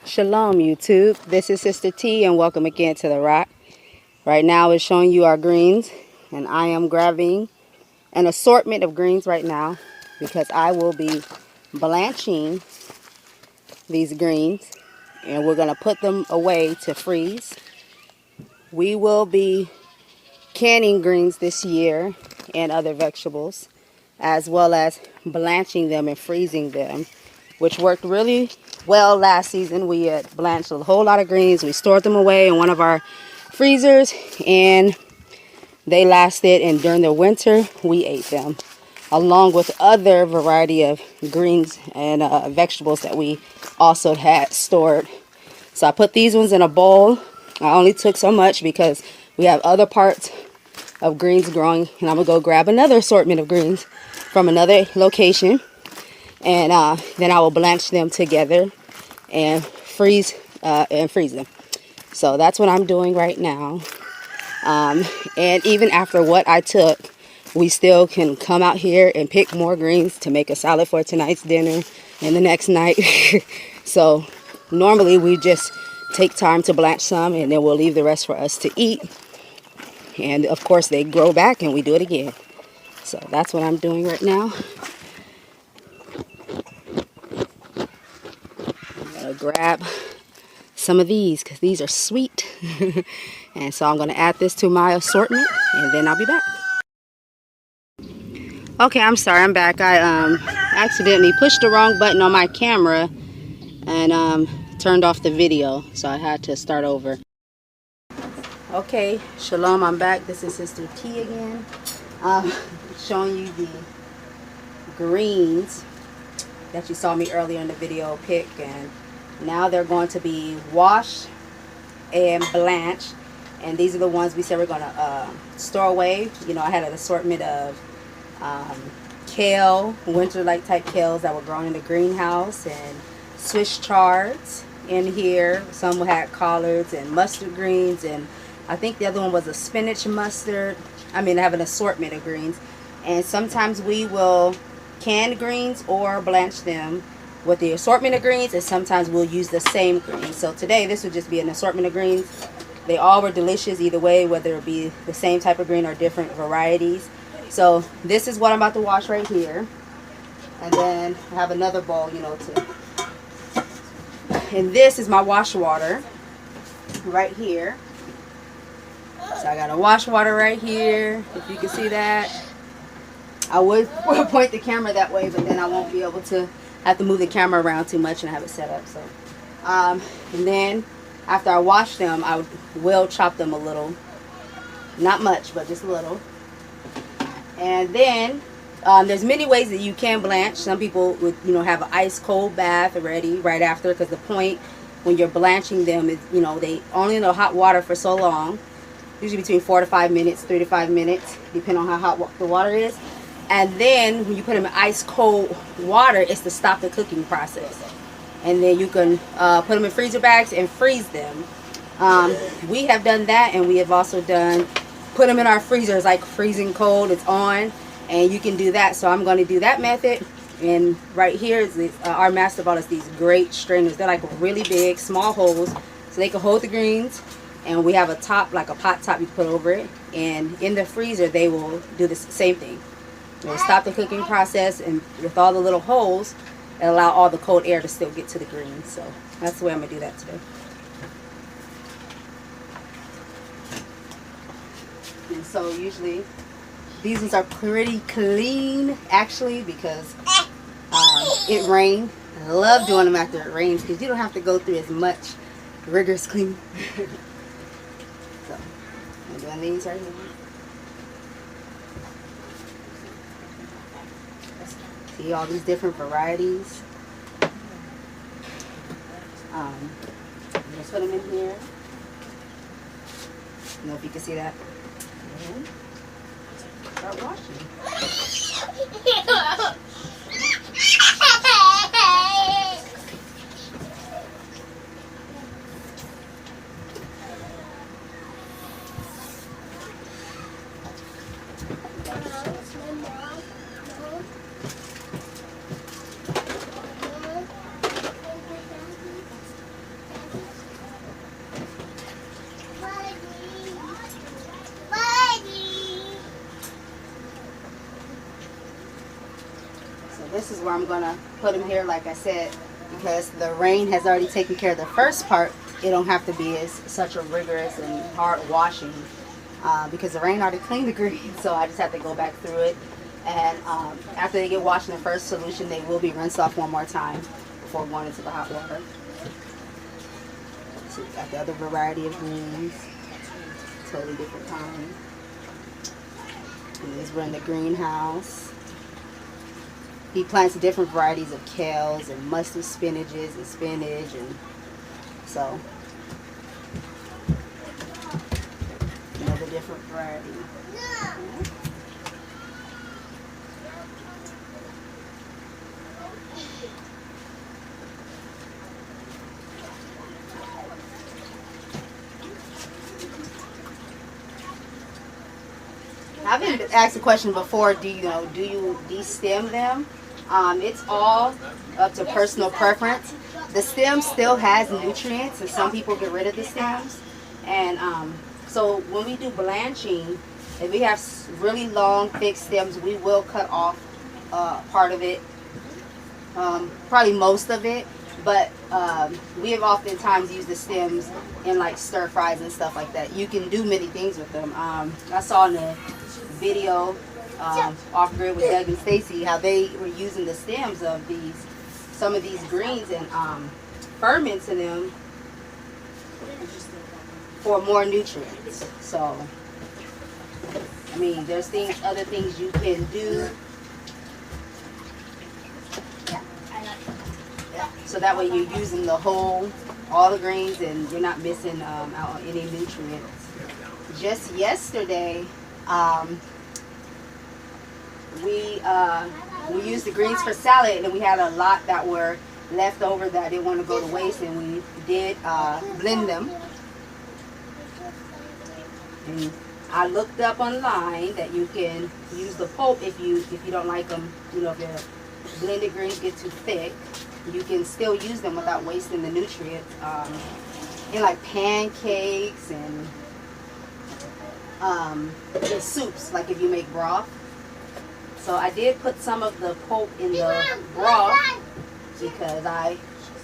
Shalom YouTube, this is Sister T and welcome again to the Rock. Right now it's showing you our greens and I am grabbing an assortment of greens right now because I will be blanching these greens and we're going to put them away to freeze. We will be canning greens this year and other vegetables as well as blanching them and freezing them, which worked really well last season. We had blanched a whole lot of greens. We stored them away in one of our freezers and they lasted, and during the winter we ate them along with other variety of greens and vegetables that we also had stored. So I put these ones in a bowl. I only took so much because we have other parts of greens growing, and I'm gonna go grab another assortment of greens from another location, and then I will blanch them together and freeze them. So that's what I'm doing right now. And even after what I took, we still can come out here and pick more greens to make a salad for tonight's dinner and the next night. So normally we just take time to blanch some and then we'll leave the rest for us to eat. And of course they grow back and we do it again. So that's what I'm doing right now. I'm gonna grab some of these because these are sweet. And so I'm gonna add this to my assortment and then I'll be back. Okay, I'm sorry, I'm back. I accidentally pushed the wrong button on my camera and turned off the video, so I had to start over. Okay, shalom, I'm back. This is Sister T again, showing you the greens that you saw me earlier in the video pick, and now they're going to be washed and blanched, and these are the ones we said we're going to store away. You know, I had an assortment of kale, winter-like type kales that were grown in the greenhouse, and Swiss chards in here. Some had collards and mustard greens, and I think the other one was a spinach mustard. I mean, I have an assortment of greens, and sometimes we will can greens or blanch them with the assortment of greens, and sometimes we'll use the same greens. So today this would just be an assortment of greens. They all were delicious either way, whether it be the same type of green or different varieties. So this is what I'm about to wash right here, and then I have another bowl, you know, and this is my wash water right here. So I got a wash water right here, if you can see that. I would point the camera that way, but then I won't be able to, have to move the camera around too much and have it set up. So and then after I wash them, I will chop them a little, not much, but just a little. And then there's many ways that you can blanch. Some people would, you know, have an ice cold bath ready right after, because the point when you're blanching them is, you know, they only in the hot water for so long, usually between 4 to 5 minutes, 3 to 5 minutes, depending on how hot the water is. And then when you put them in ice cold water, it's to stop the cooking process. And then you can put them in freezer bags and freeze them. We have done that, and we have also done put them in our freezers, like freezing cold, it's on, and you can do that. So I'm going to do that method. And right here is this, our master bought us these great strainers. They're like really big, small holes, so they can hold the greens. And we have a top, like a pot top, you put over it, and in the freezer they will do the same thing. It will stop the cooking process, and with all the little holes, it'll allow all the cold air to still get to the greens. So that's the way I'm going to do that today. And so usually these ones are pretty clean, actually, because it rained. I love doing them after it rains because you don't have to go through as much rigorous cleaning. So I'm doing these right here. See all these different varieties. Just put them in here. I don't know if you can see that. And start washing. This is where I'm going to put them here, like I said, because the rain has already taken care of the first part. It don't have to be as such a rigorous and hard washing because the rain already cleaned the greens, so I just have to go back through it. And after they get washed in the first solution, they will be rinsed off one more time before going into the hot water. So we've got the other variety of greens, totally different kind. And these were in the greenhouse. He plants different varieties of kales and musty spinaches and spinach, and so another different variety. I've been asked a question before. Do you de-stem them? It's all up to personal preference. The stem still has nutrients, and some people get rid of the stems. And so when we do blanching, if we have really long, thick stems, we will cut off part of it, probably most of it. But we have oftentimes used the stems in like stir fries and stuff like that. You can do many things with them. I saw in the video off grid with Doug and Stacy how they were using the stems of some of these greens and fermenting them for more nutrients. So I mean, there's other things you can do. So that way you're using all the greens, and you're not missing out on any nutrients. Just yesterday, we used the greens for salad, and then we had a lot that were left over that I didn't want to go to waste, and we did blend them. And I looked up online that you can use the pulp if you don't like them. You know, if your blended greens get too thick, you can still use them without wasting the nutrients in like pancakes and in soups, like if you make broth. So I did put some of the pulp in the broth because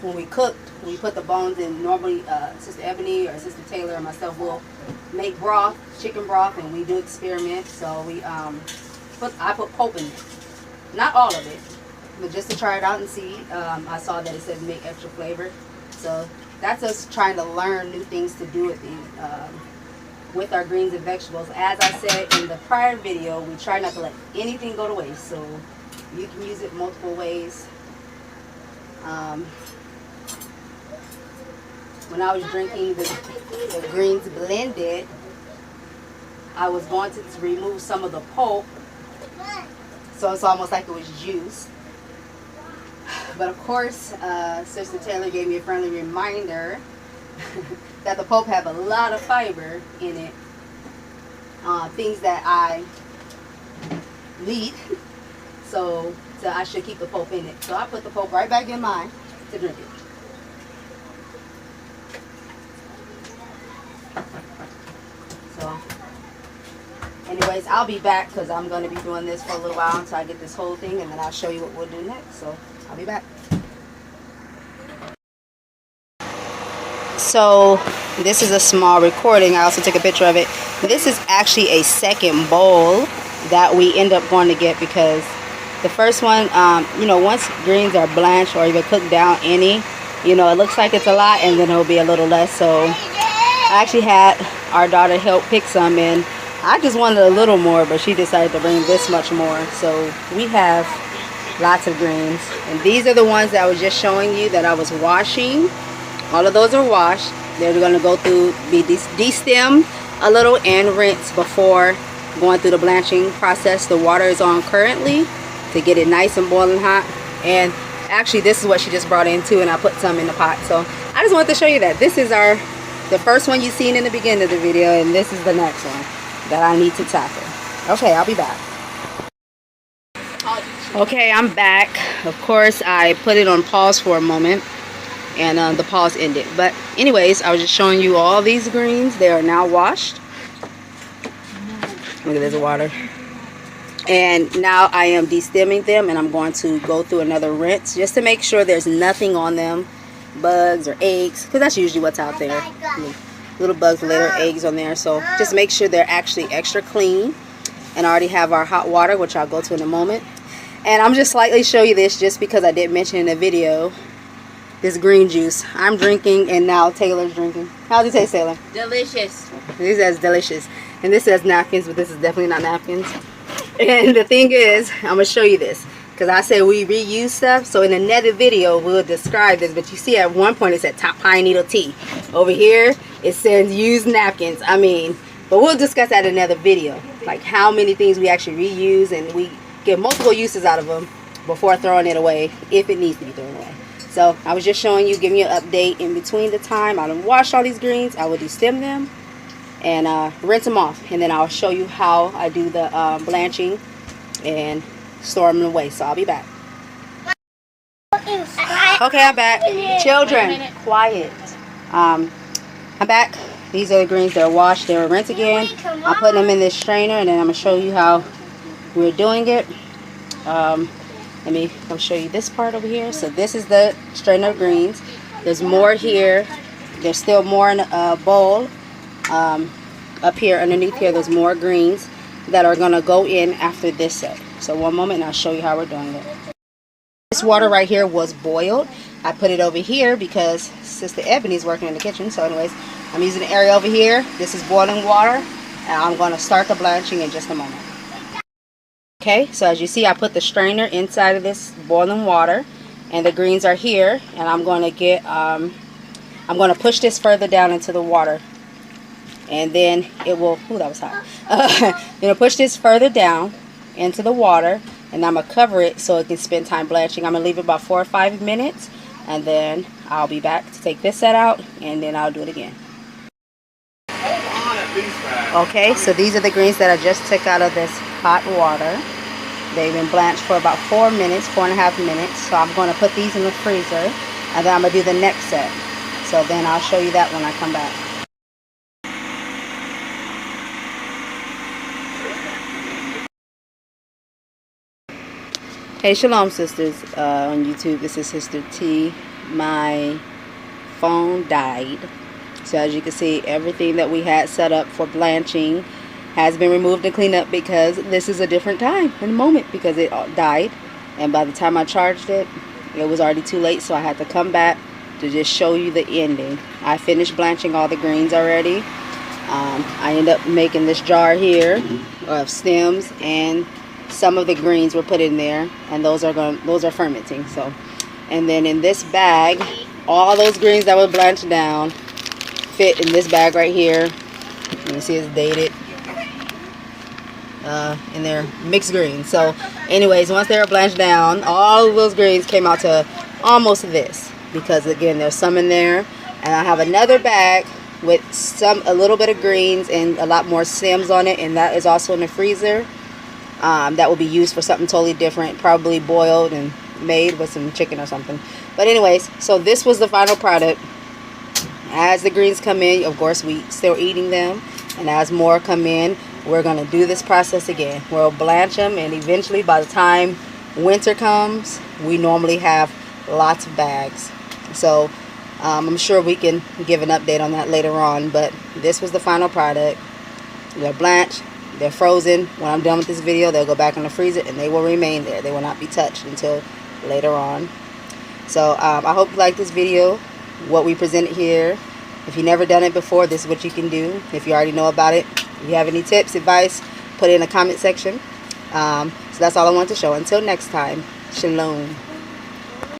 when we cooked, we put the bones in. Normally Sister Ebony or Sister Taylor and myself will make broth, chicken broth, and we do experiment. So I put pulp in it. Not all of it, but just to try it out and see. I saw that it says make extra flavor. So that's us trying to learn new things to do with our greens and vegetables. As I said in the prior video, we try not to let anything go to waste. So you can use it multiple ways. When I was drinking the greens blended, I was going to remove some of the pulp, so it's almost like it was juice. But of course, Sister Taylor gave me a friendly reminder that the pulp have a lot of fiber in it, things that I need, so I should keep the pulp in it. So I put the pulp right back in mine to drink it. So anyways, I'll be back because I'm going to be doing this for a little while until I get this whole thing, and then I'll show you what we'll do next. So I'll be back. So this is a small recording. I also took a picture of it. This is actually a second bowl that we end up going to get because the first one, once greens are blanched or even cooked down it looks like it's a lot, and then it'll be a little less. So I actually had our daughter help pick some, and I just wanted a little more, but she decided to bring this much more. So we have lots of greens, and these are the ones that I was just showing you that I was washing. All of those are washed. They're going to go through, be de-stemmed a little and rinsed before going through the blanching process. The water is on currently to get it nice and boiling hot. And actually this is what she just brought in too, and I put some in the pot. So I just wanted to show you that. This is the first one you've seen in the beginning of the video, and this is the next one that I need to tackle. Okay, I'll be back. Okay, I'm back. Of course, I put it on pause for a moment, and the pause ended. But anyways, I was just showing you all these greens. They are now washed. Look at this water. And now I am de-stemming them, and I'm going to go through another rinse just to make sure there's nothing on them, bugs or eggs, because that's usually what's out there. Little bugs, little eggs on there. So just make sure they're actually extra clean. And I already have our hot water, which I'll go to in a moment. And I'm just slightly show you this just because I did mention in the video this green juice I'm drinking, and now Taylor's drinking. How's it taste, Taylor? Delicious. This says delicious, and this says napkins, but this is definitely not napkins. And the thing is, I'm gonna show you this because I said we reuse stuff. So in another video we'll describe this, but you see at one point it said top pine needle tea. Over here it says use napkins. I mean, but we'll discuss that in another video, like how many things we actually reuse, and we get multiple uses out of them before throwing it away if it needs to be thrown away. So I was just showing you, giving you an update. In between the time I done washed all these greens, I will de-stem them and rinse them off, and then I'll show you how I do the blanching and store them away. So I'll be back. Okay, I'm back. Children, quiet. I'm back. These are the greens. They're washed. They're rinsed again. I'm putting them in this strainer, and then I'm gonna show you how we're doing it. Let me come show you this part over here. So this is the strainer of greens. There's more here. There's still more in a bowl. Up here underneath here, there's more greens that are gonna go in after this set. So one moment and I'll show you how we're doing it. This water right here was boiled. I put it over here because Sister Ebony's working in the kitchen. So anyways, I'm using the area over here. This is boiling water, and I'm gonna start the blanching in just a moment. Okay, so as you see, I put the strainer inside of this boiling water, and the greens are here, and I'm going to get I'm going to push this further down into the water, and then it will, ooh, that was hot. I'm going to push this further down into the water, and I'm going to cover it so it can spend time blanching. I'm going to leave it about 4 or 5 minutes, and then I'll be back to take this set out, and then I'll do it again. Okay, so these are the greens that I just took out of this hot water. They've been blanched for about 4 minutes, 4.5 minutes. So I'm going to put these in the freezer, and then I'm going to do the next set. So then I'll show you that when I come back. Hey, shalom sisters on YouTube. This is Sister T. My phone died. So as you can see, everything that we had set up for blanching has been removed and cleaned up because this is a different time in the moment because it died. And by the time I charged it, it was already too late. So I had to come back to just show you the ending. I finished blanching all the greens already. I ended up making this jar here of stems, and some of the greens were put in there, and those are fermenting. So, and then in this bag, all those greens that were blanched down fit in this bag right here. You can see it's dated, and they're mixed greens. So anyways, once they were blanched down, all of those greens came out to almost this, because again there's some in there, and I have another bag with a little bit of greens and a lot more stems on it, and that is also in the freezer. That will be used for something totally different, probably boiled and made with some chicken or something. But anyways, so this was the final product. As the greens come in, of course we still eating them, and as more come in, we're going to do this process again. We'll blanch them, and eventually by the time winter comes, we normally have lots of bags. So I'm sure we can give an update on that later on, but this was the final product. They're blanched, they're frozen. When I'm done with this video, they'll go back in the freezer, and they will remain there. They will not be touched until later on. So I hope you like this video, what we presented here. If you've never done it before, this is what you can do. If you already know about it, if you have any tips, advice, put it in the comment section. So that's all I want to show. Until next time, shalom.